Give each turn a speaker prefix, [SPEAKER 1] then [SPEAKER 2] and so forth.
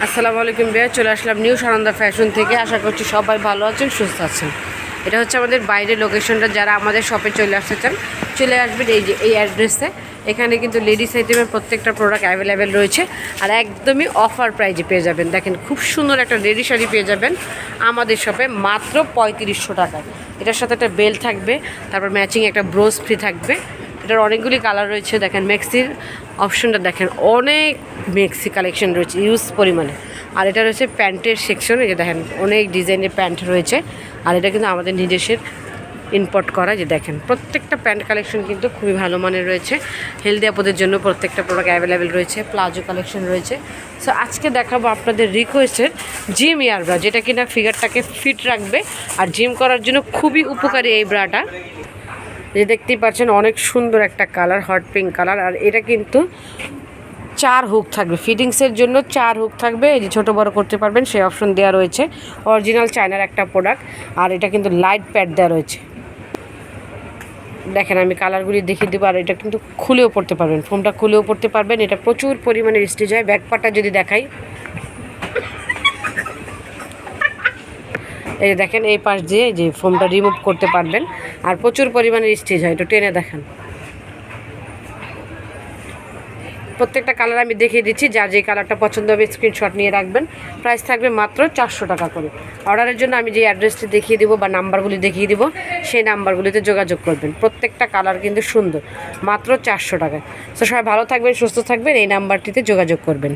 [SPEAKER 1] আসসালামু আলাইকুম ভাইয়া, চলে আসলাম নিউ সানন্দা ফ্যাশন থেকে। আশা করছি সবাই ভালো আছেন, সুস্থ আছেন। এটা হচ্ছে আমাদের বাইরের লোকেশনটা। যারা আমাদের শপে চলে আসতে চান চলে আসবেন এই অ্যাড্রেসে। এখানে কিন্তু লেডিস আইটেমের প্রত্যেকটা প্রোডাক্ট অ্যাভেলেবেল রয়েছে আর একদমই অফার প্রাইজে পেয়ে যাবেন। দেখেন খুব সুন্দর একটা লেডি শাড়ি পেয়ে যাবেন আমাদের শপে মাত্র 3500 টাকায়। এটার সাথে একটা বেল্ট থাকবে, তারপর ম্যাচিং একটা ব্রোজ ফ্রি থাকবে। এটার অনেকগুলি কালার রয়েছে। দেখেন মেক্সির অপশনটা দেখেন, অনেক মেক্সি কালেকশন রয়েছে ইউজ পরিমাণে। আর এটা রয়েছে প্যান্টের সেকশন। এই যে দেখেন অনেক ডিজাইনের প্যান্ট রয়েছে আর এটা কিন্তু আমাদের নিজস্বের ইম্পোর্ট করা। যে দেখেন প্রত্যেকটা প্যান্ট কালেকশন কিন্তু খুবই ভালো মানের রয়েছে। হেলদি আপদের জন্য প্রত্যেকটা প্রোডাক্ট অ্যাভেলেবেল রয়েছে। প্লাজো কালেকশন রয়েছে। সো আজকে দেখাবো আপনাদের রিকোয়েস্টের জিম ইয়ার ব্রা, যেটা কিনা ফিগারটাকে ফিট রাখবে আর জিম করার জন্য খুবই উপকারী এই ব্রাটা। যে দেখতেই পাচ্ছেন অনেক সুন্দর একটা কালার, হট পিঙ্ক কালার। আর এটা কিন্তু 4 হুক থাকবে, ফিটিংসের জন্য 4 হুক থাকবে। এই যে ছোটো বড়ো করতে পারবেন সেই অপশন দেওয়া রয়েছে। অরিজিনাল চায়নার একটা প্রোডাক্ট। আর এটা কিন্তু লাইট প্যাড দেওয়া রয়েছে। দেখেন আমি কালারগুলি দেখিয়ে দেবো। আর এটা কিন্তু খুলেও পড়তে পারবেন, ফোমটা খুলেও পড়তে পারবেন। এটা প্রচুর পরিমাণে স্টিচ হয়। ব্যাকপার্টটা যদি দেখাই, এই দেখেন এই পাশ দিয়ে যে ফোমটা রিমুভ করতে পারবেন আর প্রচুর পরিমাণে স্টিচ হয়। একটু টেনে দেখেন। প্রত্যেকটা কালার আমি দেখিয়ে দিচ্ছি, যার যে কালারটা পছন্দ হবে স্ক্রিনশট নিয়ে রাখবেন। প্রাইস থাকবে মাত্র 400 টাকা করে। অর্ডারের জন্য আমি যে অ্যাড্রেসটি দেখিয়ে দেবো বা নাম্বারগুলি দেখিয়ে দেবো, সেই নাম্বারগুলিতে যোগাযোগ করবেন। প্রত্যেকটা কালার কিন্তু সুন্দর, মাত্র 400 টাকায়। তো সবাই ভালো থাকবেন, সুস্থ থাকবেন, এই নাম্বারটিতে যোগাযোগ করবেন।